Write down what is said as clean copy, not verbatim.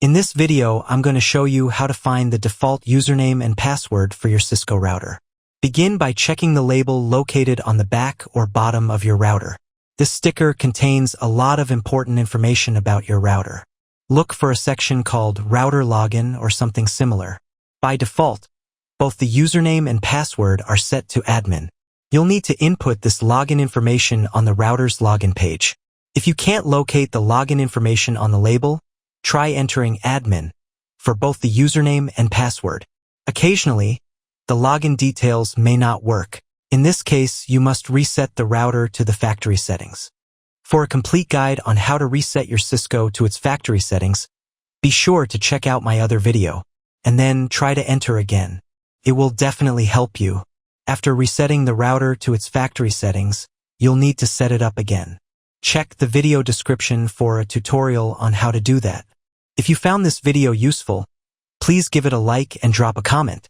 In this video, I'm going to show you how to find the default username and password for your Cisco router. Begin by checking the label located on the back or bottom of your router. This sticker contains a lot of important information about your router. Look for a section called Router Login or something similar. By default, both the username and password are set to admin. You'll need to input this login information on the router's login page. If you can't locate the login information on the label, try entering admin for both the username and password. Occasionally, the login details may not work. In this case, you must reset the router to the factory settings. For a complete guide on how to reset your Cisco to its factory settings, be sure to check out my other video, and then try to enter again. It will definitely help you. After resetting the router to its factory settings, you'll need to set it up again. Check the video description for a tutorial on how to do that. If you found this video useful, please give it a like and drop a comment.